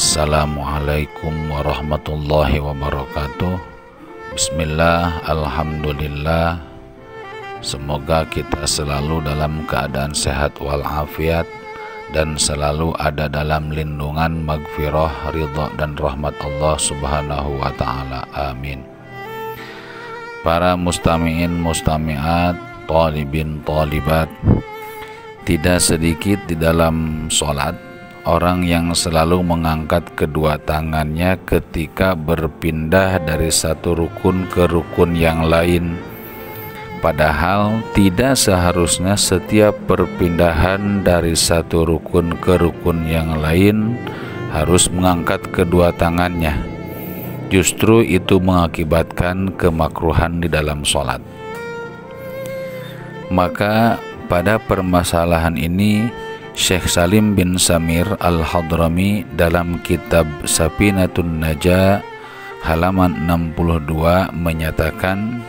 Assalamualaikum warahmatullahi wabarakatuh. Bismillah, alhamdulillah. Semoga kita selalu dalam keadaan sehat walafiat dan selalu ada dalam lindungan, maghfirah, ridha dan rahmat Allah subhanahu wa ta'ala. Amin. Para mustami'in, mustami'at, talibin, talibat, tidak sedikit di dalam sholat orang yang selalu mengangkat kedua tangannya ketika berpindah dari satu rukun ke rukun yang lain, padahal tidak seharusnya setiap perpindahan dari satu rukun ke rukun yang lain harus mengangkat kedua tangannya. Justru itu mengakibatkan kemakruhan di dalam sholat. Maka pada permasalahan ini Syekh Salim bin Samir Al-Hadrami dalam kitab Safinatun Najah halaman 62 menyatakan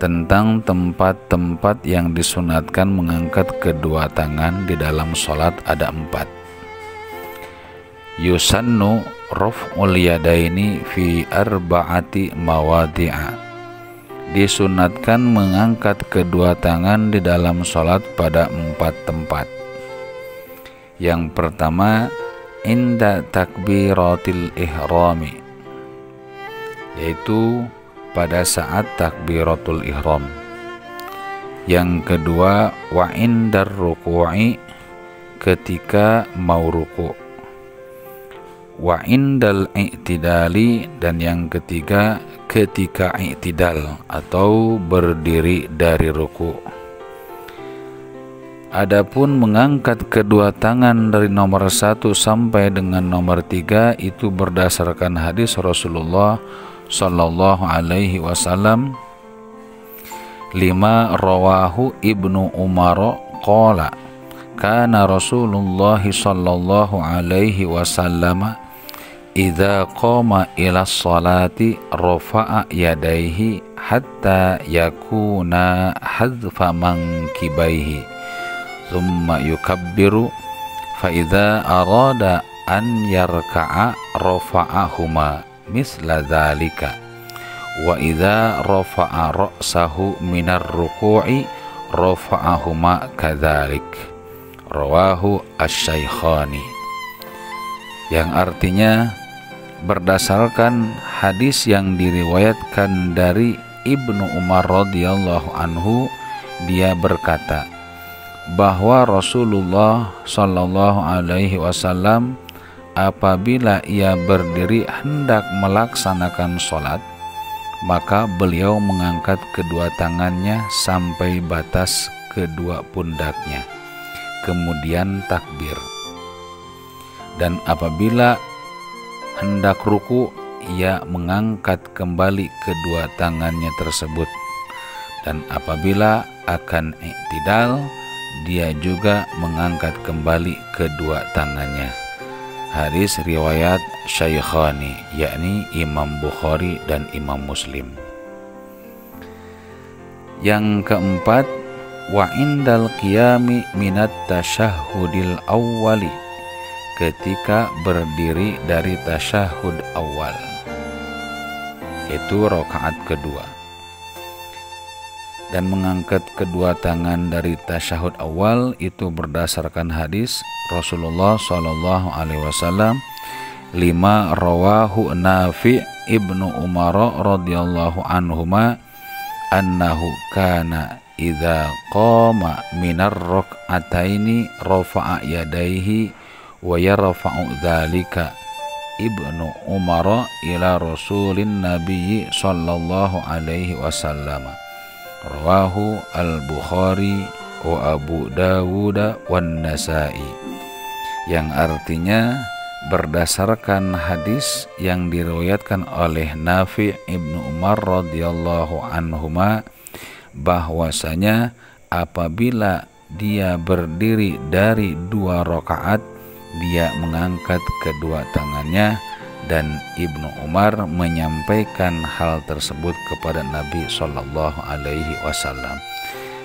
tentang tempat-tempat yang disunatkan mengangkat kedua tangan di dalam sholat ada 4. Yusannu raf'ul yadaini fi arba'ati mawadi'a. Disunatkan mengangkat kedua tangan di dalam sholat pada 4 tempat. Yang pertama, inda takbiratil ihrami, yaitu pada saat takbiratul ihram. Yang kedua, wa indar ruku'i, ketika mau ruku'. Wa indal i'tidali, dan yang ketiga ketika i'tidal atau berdiri dari ruku'. Adapun mengangkat kedua tangan dari nomor 1 sampai dengan nomor 3 itu berdasarkan hadis Rasulullah sallallahu alaihi wasallam. 5 rawahu Ibnu Umar qala kana Rasulullah sallallahu alaihi wasallam idza qama ila sholati rafa'a yadayhi hatta yakuna hadfa mankibaihi thumma yukabbiru fa idza arada an yarka'a rafa'ahuma misla dzalika wa idza rafa'a ra'sahu minar ruku'i rafa'ahuma kadzalik. Rawahu asy-Syaikhani. Yang artinya berdasarkan hadis yang diriwayatkan dari Ibnu Umar radhiyallahu anhu, dia berkata bahwa Rasulullah sallallahu alaihi wasallam apabila ia berdiri hendak melaksanakan sholat, maka beliau mengangkat kedua tangannya sampai batas kedua pundaknya, kemudian takbir. Dan apabila hendak ruku, ia mengangkat kembali kedua tangannya tersebut. Dan apabila akan i'tidal, dia juga mengangkat kembali kedua tangannya. Hadis riwayat Syaikhani, yakni Imam Bukhari dan Imam Muslim. Yang keempat, wa indal qiyami minat tasyahhudil awwali, ketika berdiri dari tasyahud awal, itu rakaat kedua. Dan mengangkat kedua tangan dari tasyahud awal itu berdasarkan hadis Rasulullah sallallahu alaihi wasallam. 5 rawahu Nafi' Ibnu Umar radhiyallahu anhuma annahu kana idza qama minar rak'ataini rafa'a yadayhi wa yarfa'u dzalika Ibnu Umar ila Rasulin Nabi sallallahu alaihi wasallam. Rawahu al-Bukhari wa Abu Dawud wan Nasa'i. Yang artinya berdasarkan hadis yang diriwayatkan oleh Nafi' Ibnu Umar radhiyallahu anhuma, bahwasanya apabila dia berdiri dari 2 rakaat dia mengangkat kedua tangannya, dan Ibnu Umar menyampaikan hal tersebut kepada Nabi Shallallahu Alaihi Wasallam.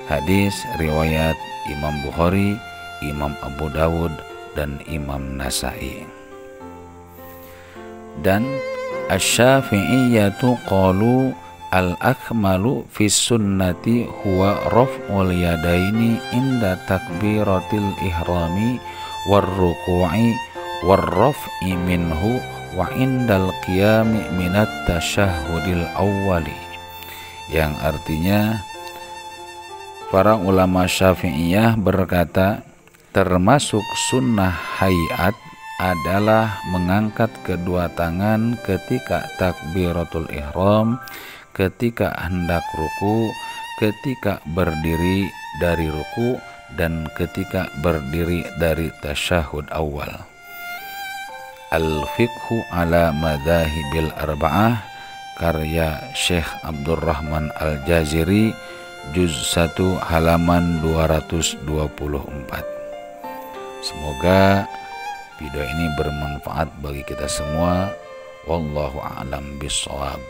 Hadis riwayat Imam Bukhari, Imam Abu Dawud, dan Imam Nasai. Dan Asy-Syafi'iyyatu qalu al-akmalu fis sunnati huwa raf'ul yadaini inda takbiratil ihrami warruku'i warraf'i minhu wa indal qiyami minat tasyahhudil awwali, yang artinya para ulama Syafi'iyah berkata termasuk sunnah hayat adalah mengangkat kedua tangan ketika takbiratul ihram, ketika hendak ruku, ketika berdiri dari ruku, dan ketika berdiri dari tasyahud awal. Al-Fiqhu ala Madzahibil Arba'ah, karya Syekh Abdurrahman Al-Jaziri, juz 1 halaman 224. Semoga video ini bermanfaat bagi kita semua. Wallahu a'lam bishawab.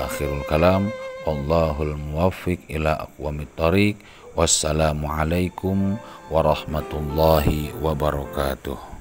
Akhirul kalam, wallahul muwaffiq ila aqwamit thoriq. Wassalamualaikum warahmatullahi wabarakatuh.